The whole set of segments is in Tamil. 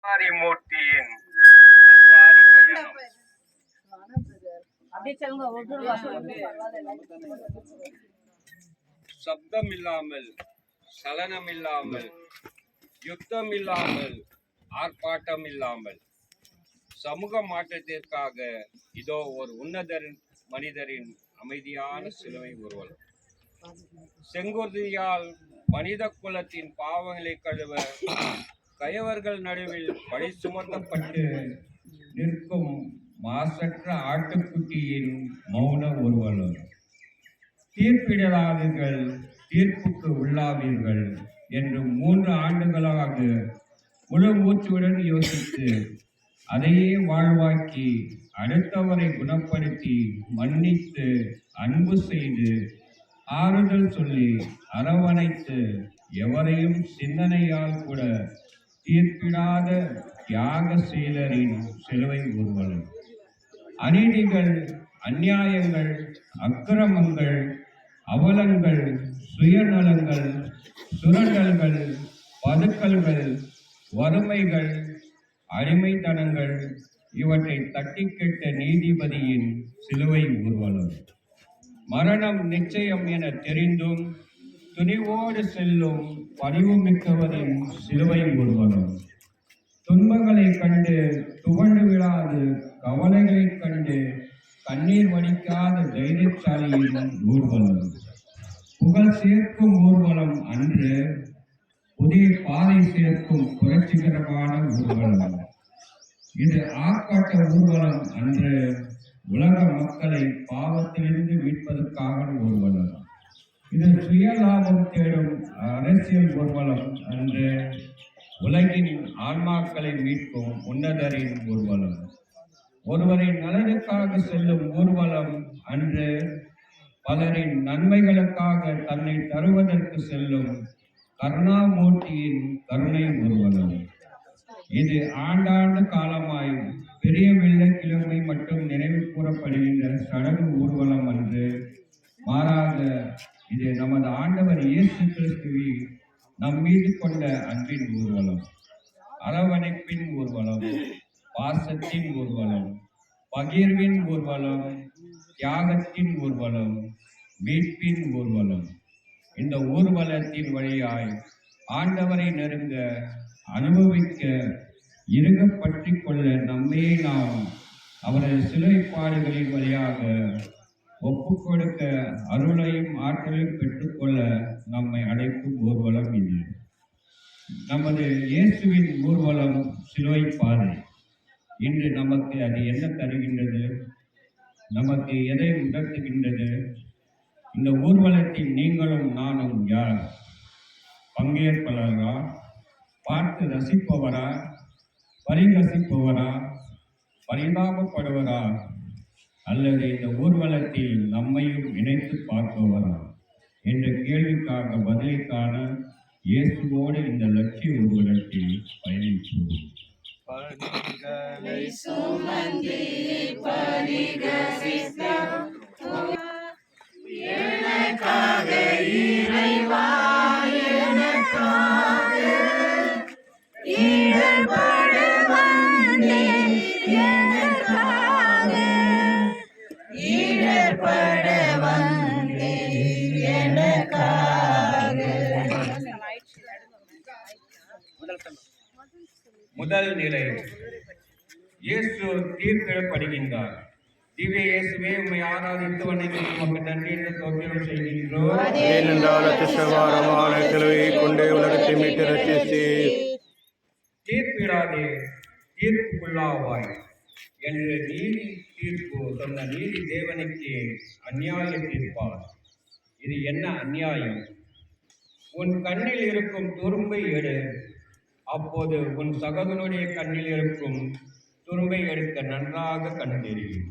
மூர்த்தியின் கல்வாரி பயணம். சப்தம் இல்லாமல், சலனம் இல்லாமல், யுத்தம் இல்லாமல், ஆர்ப்பாட்டம் இல்லாமல் சமூக மாற்றத்திற்காக இதோ ஒரு உன்னதர் மனிதரின் அமைதியான சிலுவை ஊர்வலம். செங்குருதியால் மனித குலத்தின் பாவங்களை கழுவ கயவர்கள் நடுவில் பழி சுமத்தப்பட்டு நிற்கும் மாசற்ற ஆட்டுக்குட்டியின் மௌன ஊர்வலம். தீர்ப்பிடாதீர்கள், தீர்ப்புக்கு உள்ளாவீர்கள் என்று 3 ஆண்டுகளாக முழு மூச்சுடன் யோசித்து அதையே வாழ்வாக்கி அடுத்தவரை குணப்படுத்தி மன்னித்து அன்பு செய்து ஆறுதல் சொல்லி அரவணைத்து எவரையும் சிந்தனையால் கூட தீர்ப்பிடாத தியாக செயலரின் சிலுவை ஊர்வலம். அநீதிகள், அநியாயங்கள், அக்கிரமங்கள், அவலங்கள், சுயநலங்கள், சுரண்டல்கள், பதுக்கல்கள், வறுமைகள், அடிமைத்தனங்கள் இவற்றை தட்டி கேட்ட நீதிபதியின் சிலுவை ஊர்வலம். மரணம் நிச்சயம் என தெரிந்தும் துணிவோடு செல்லும் பணிவுமிக்கவரின் சிலுவை ஊர்வலம். துன்பங்களை கண்டு துவண்டு விழாது, கவலைகளை கண்டு கண்ணீர் வடிக்காத தைரியசாலியின் ஊர்வலம். புகழ் சேர்க்கும் ஊர்வலம் அன்று, புதிய பாதை சேர்க்கும் புரட்சிகரமான ஊர்வலம். இது ஆர்ப்பாட்ட ஊர்வலம் அன்று, உலக மக்களை பாவத்திலிருந்து மீட்பதற்காக ஊர்வலம். இது சுய லாபம் தேடும் அரசியல் ஊர்வலம் அன்று, உலகின் ஆன்மாக்களை மீட்கும் உன்னதரின் ஊர்வலம். ஒருவரின் நலனுக்காக செல்லும் ஊர்வலம் அன்று, பலரின் நன்மைகளுக்காக தன்னை தருவதற்கு செல்லும் கருணாமூர்த்தியின் கருணை ஊர்வலம். இது ஆண்டாண்டு காலமாய் பெரிய வெள்ளிக்கிழமை மட்டும் நினைவு கூறப்படுகின்ற சடங்கு ஊர்வலம் அன்று, மாறாக இது நமது ஆண்டவர் இயேசு கிறிஸ்துவை நம் மீது கொண்ட அன்பின் ஊர்வலம். அரவணைப்பின் ஊர்வலம், பாசத்தின் ஊர்வலம், பகிர்வின் ஊர்வலம், தியாகத்தின் ஊர்வலம், மீட்பின் ஊர்வலம். இந்த ஊர்வலத்தின் வழியாய் ஆண்டவரை நெருங்க, அனுபவிக்க, இறுக பற்றி கொள்ள நம்மையே நாம் அவரது சிலுவைப்பாடுகளின் வழியாக ஒப்புக் கொடுக்க, அருளையும் ஆற்றலையும் பெற்றுக்கொள்ள நம்மை அழைக்கும் ஊர்வலம் இது. நமது இயேசுவின் ஊர்வலம் சிலுவை பாதை. இன்று நமக்கு அது என்ன தருகின்றது? நமக்கு எதை உணர்த்துகின்றது? இந்த ஊர்வலத்தில் நீங்களும் நானும் யார்? பங்கேற்பாளரா? பார்த்து ரசிப்பவரா? பரிகசிப்பவரா? பரிதாபப்படுவரா? அல்லது இந்த ஊர்வலத்தில் நம்மையும் இணைத்து பார்ப்பவரா என்ற கேள்விக்காக பதிலை காண இயேசுவோடு இந்த லட்சிய ஊர்வலத்தில் பயணிப்போம். முதல் நிலை, இயேசு தீர்ப்பிடப்படுகின்றார். திவ்ய இயேசுவே, உம்மை ஆராதித்து வணங்கி உமக்கு நன்றி என்று ஸ்தோத்திரம் செய்கின்றோம். ஏனென்றால் அத்திசகாரமான கிழவியை கொண்டே உலகத்தை மீட்டு ரட்சித்தீர். தீர்ப்பிடாதே, தீர்ப்புக்குள்ளாவாய் என்று நீதி தீர்ப்பு சொன்ன நீதி தேவனுக்கு அநியாய தீர்ப்பார். இது என்ன அநியாயம்? உன் கண்ணில் இருக்கும் துரும்பை எடு, அப்போது உன் சகோதரனுடைய கண்ணில் இருக்கும் துரும்பை எடுக்க நன்றாக கண் தெரியும்.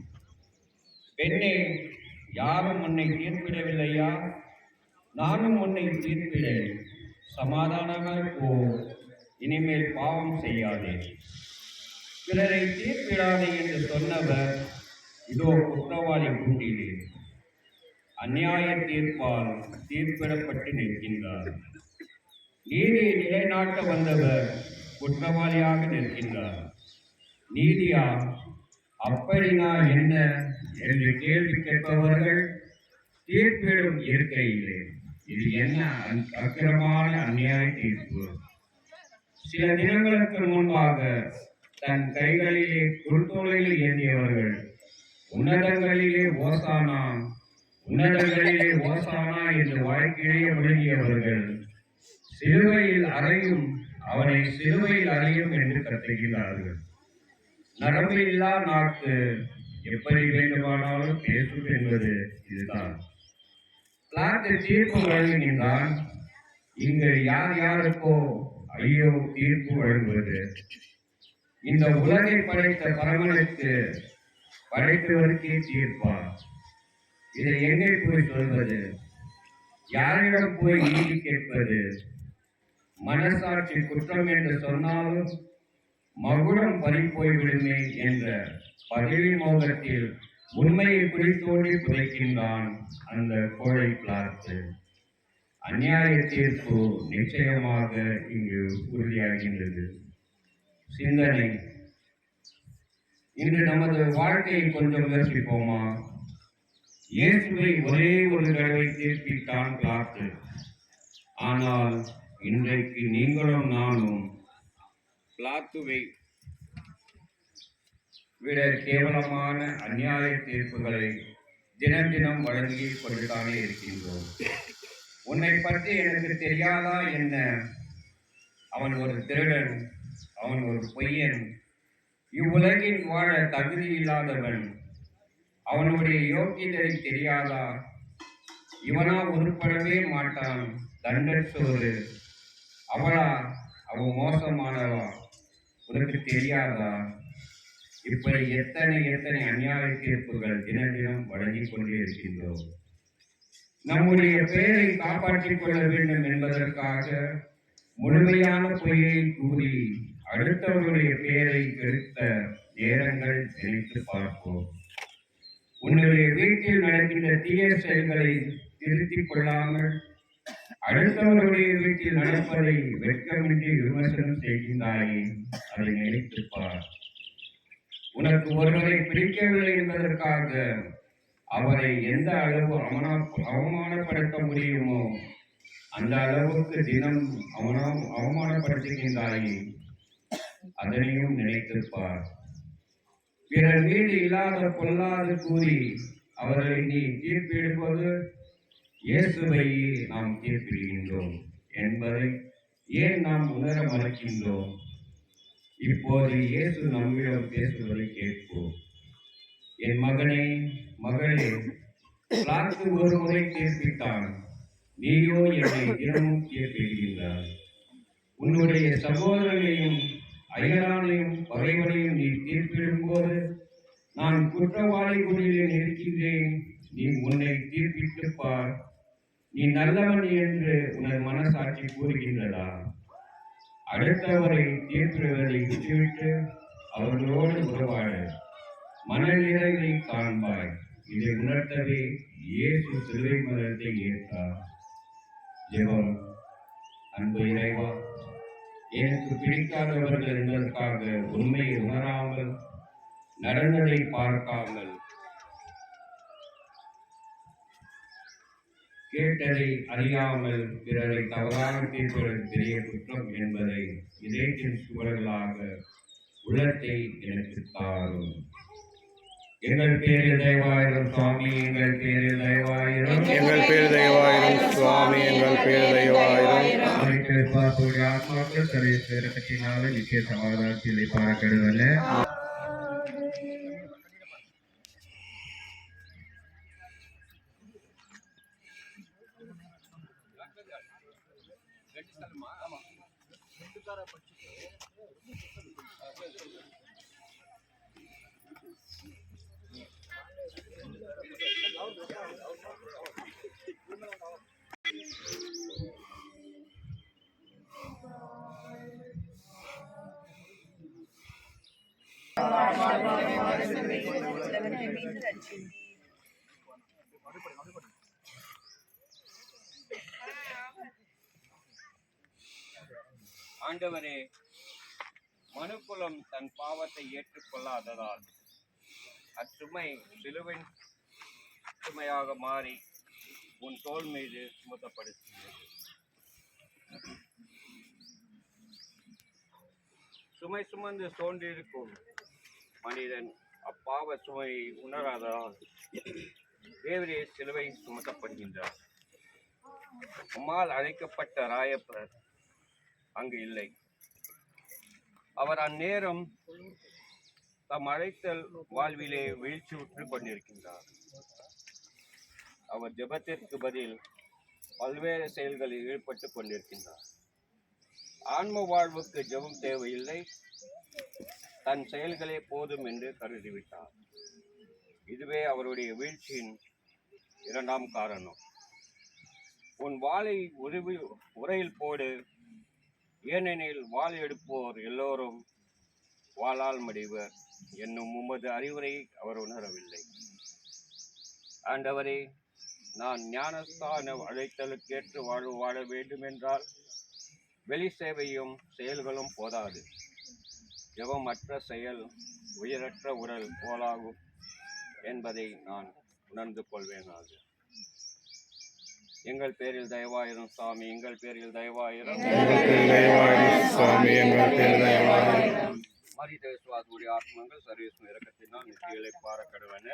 பெண்ணே, யாரும் உன்னை தீர்ப்பிடவில்லையா? நானும் உன்னை தீர்ப்பிட. சமாதானமாய் போ, இனிமேல் பாவம் செய்யாதே. பிறரை தீர்ப்பிடாதே என்று சொன்னவர் இதோ குற்றவாளி கூட்டிலே அநியாய தீர்ப்பால் தீர்ப்பிடப்பட்டு நிற்கின்றார். நீதியை நிலைநாட்ட வந்தவர் குற்றவாளியாக நிற்கின்றார். நீதியா? அப்படினா என்ன என்று கேள்வி கேட்பவர்கள் தீர்ப்பிடும் இருக்கையிலே இது என்ன அக்கிரமான அநியாய தீர்ப்பு? சில தினங்களுக்கு முன்பாக தன் கைகளிலே குறுத்தோலையில் ஏந்தியவர்கள் உன்னதங்களிலே ஓசானா, உன்னதங்களிலே ஓசானா என்று வாழ்க்கையிலே விழுங்கியவர்கள் சிலுவையில் அறையும், அவனை சிலுவையில் அறையும் என்று கத்துகிறார்கள். நரம்பு இல்லா நாக்கு எப்படி வேண்டுமானாலும் பேசும் என்பது இதுதான். பிளாத்து தீர்ப்பு வழங்குகின்றான். இங்கு யார் யாருக்கோ ஐயோ தீர்ப்பு வழங்குவது. இந்த உலகை படைத்த பரமனுக்கு படைத்தவருக்கே தீர்ப்பா? இதை எங்கே போய் சொல்வது? யாரிடம் போய் நீதி கேட்பது? மனசாட்சி குற்றம் என்று சொன்னாலும் மகுடம் பறிப்போய்விடுமே என்ற பதவி மோகத்தில் உண்மையை குறித்தோடி புதைக்கின்றான் அந்த கோழை பிளாத்து. அநியாய தீர்ப்பு நிச்சயமாக இங்கு உறுதியாகின்றது. சிந்தனை. இன்று நமது வாழ்க்கையை கொஞ்சம் யோசிப்போமா? இயேசுவை ஒரே ஒரு தடவை தீர்ப்பித்தான் பிளாத்து. ஆனால் இன்றைக்கு நீங்களும் நானும் பிளாத்துவை விட கேவலமான அநியாய தீர்ப்புகளை தினம் தினம் வழங்கி கொண்டுதானே இருக்கின்றோம். உன்னை பற்றி எனக்கு தெரியாதா என்ன? அவன் ஒரு திருடன், அவன் ஒரு பொய்யன், இவ்வுலகில் வாழ தகுதி இல்லாதவன், அவனுடைய யோக்கியதை தெரியாதா? இவனா உருப்படவே மாட்டான், தண்டச்சோறு. அவளா, அவன் மோசமானவா, உனக்கு தெரியாதா? இப்படி எத்தனை எத்தனை அநியாய தீர்ப்புகள் தினம் தினம் வழங்கிக் கொண்டே இருக்கின்றோம். நம்முடைய பெயரை காப்பாற்றிக் கொள்ள வேண்டும் என்பதற்காக முழுமையான பொய்யை கூறி அடுத்தவர்களுடைய பெயரை கெடுத்த நேரங்கள் நினைத்து பார்ப்போம். உன்னுடைய வீட்டில் நடக்கின்ற தீய செயல்களை திருத்திக் கொள்ளாமல் அடுத்தவருடைய வீட்டில் நடப்பதை வெட்கமின்றி விமர்சனம் செய்கின்றாயே, அதை நினைத்துப் பார். உனக்கு ஒருவரை பிடிக்கவில்லை என்பதற்காக அவரை எந்த அளவு அவமானப்படுத்த முடியுமோ அந்த அளவுக்கு தினம் அவமானப்படுத்துகின்றாயே, அதனையும் நினைத்திருப்பார். பிறர் மீது இல்லாத பொல்லாது கூறி அவர்களை நீ தீர்ப்பிடுவது இயேசுவை நாம் தீர்ப்பிடுகின்றோம் என்பதை ஏன் நாம் உணர மறுக்கின்றோம்? இப்போது இயேசு நம்மிடம் பேசுவதை கேட்போம். என் மகனே, மகளே, பிளாத்து ஒரு முறை தீர்ப்பித்தான், நீயோ என்னை தினமும் தீர்ப்பிடுகின்றாய். உன்னுடைய சகோதரனையும் அயலானையும் பகைவனையும் நீ தீர்ப்பிடும் போது நான் குற்றவாளி குடியில் இருக்கின்றேன். நீ உன்னை தீர்ப்பிட்டு பார். நீ நல்லவன் என்று உனது மனசாட்சி கூறுகின்றதா? அடுத்தவரை தீர்ப்பிடுவதை விட்டுவிட்டு அவர்களோடு உறவாடு, மன நிறைவை காண்பாய். இதை உணர்த்தவே இயேசு சிலுவை மரணத்தை ஏற்றார். ஜெபம். அன்பு இறைவா, எனக்கு பிடிக்காதவர்கள் என்பதற்காக உண்மையை உணராமல், நடந்ததை பார்க்காமல், கேட்டதை அறியாமல் பிறரை தவறாக தீர்ப்பது பெரிய குற்றம் என்பதை இதயத்தின் சுவர்களாக உள்ளத்தை எனக்கு தாரும். எங்கள் பேரில் தயவாயிரும் சுவாமி, எங்கள் பேரில் தயவாயிரும், எங்கள் பேர் தயவாயிரும் சுவாமி, எங்கள் பேர் தயவாயிரும். ஆத்மாக்கள் சர்வேஸ்வர கட்சியினால நிச்சய சமாதானத்தில் பார்க்கடுவல்ல. ஆண்டவரே, மனுக்குலம் தன் பாவத்தை ஏற்றுக்கொள்ளாததால் அச்சுமை சிலுவின் சுமையாக மாறி உன் தோள் மீது சுமத்தப்படுகிறது. சுமை சுமந்து சோர்ந்திருக்கும் மனிதன் அப்பாவ சுமையை உணராததால் தேவரே சிலுவை சுமத்தப்படுகின்றார். உம்மால் அழைக்கப்பட்ட ராயப்பர் அங்கு இல்லை. அவர் அந்நேரம் தம் அழைத்தல் வாழ்விலே வீழ்ச்சி உற்று கொண்டிருக்கின்றார். அவர் ஜெபத்திற்கு பதில் பல்வேறு செயல்களில் ஈடுபட்டு கொண்டிருக்கின்றார். ஆன்ம வாழ்வுக்கு ஜெபம் தேவையில்லை, தன் செயல்களே போதும் என்று கருதிவிட்டார். இதுவே அவருடைய வீழ்ச்சியின் இரண்டாம் காரணம். உன் வாளை உரையில் போடு, ஏனெனில் வாள் எடுப்போர் எல்லோரும் வாளால் மடிவர் என்னும் உமது அறிவுரை அவர் உணரவில்லை. ஆண்டவரே, நான் ஞானஸ்தான அழைத்தலுக்கேற்று வாழ்வு வாழ வேண்டும் என்றால் வெளி சேவையும் செயல்களும் போதாது. ஜெபமற்ற செயல் உயிரற்ற உடல் போலாகும் என்பதை நான் உணர்ந்து கொள்வேனாக. எங்கள் பேரில் தயவாயிரும் சாமி, எங்கள் பேரில் தயவாயிரும் சுவாமி, எங்கள் பேரில் தயவாயிரும். மரித்த விசுவாசுடைய ஆத்மங்கள் சர்வேஸ்வரன் இரக்கத்தினால் நித்திய இளைப்பாற கடவன.